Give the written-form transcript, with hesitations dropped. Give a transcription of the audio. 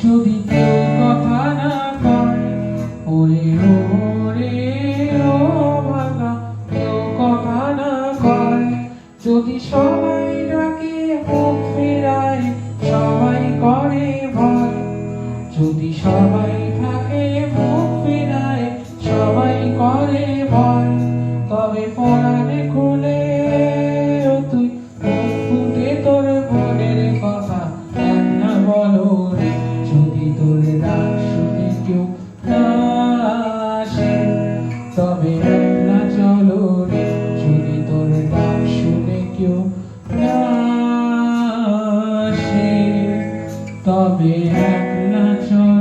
যদি কেউ কথা না কয়, ওরে ওরে ও ভাঙা, কেউ কথা না কয়। যদি সবাই ডাকে মুখ ফেরায়, সবাই করে ভয়। যদি সবাই থাকে মুখ ফেরায়, সবাই করে ভয়। তবে পরাণে খুলে ও তুই মুখ ফুটে তোর মনের কথা একলা বলো রে। যদি তোর ডাক শুনে কেউ না আসে, তবে একলা চলো রে। যদি তোর ডাক শুনে কেউ না আসে, তবে একলা চলো।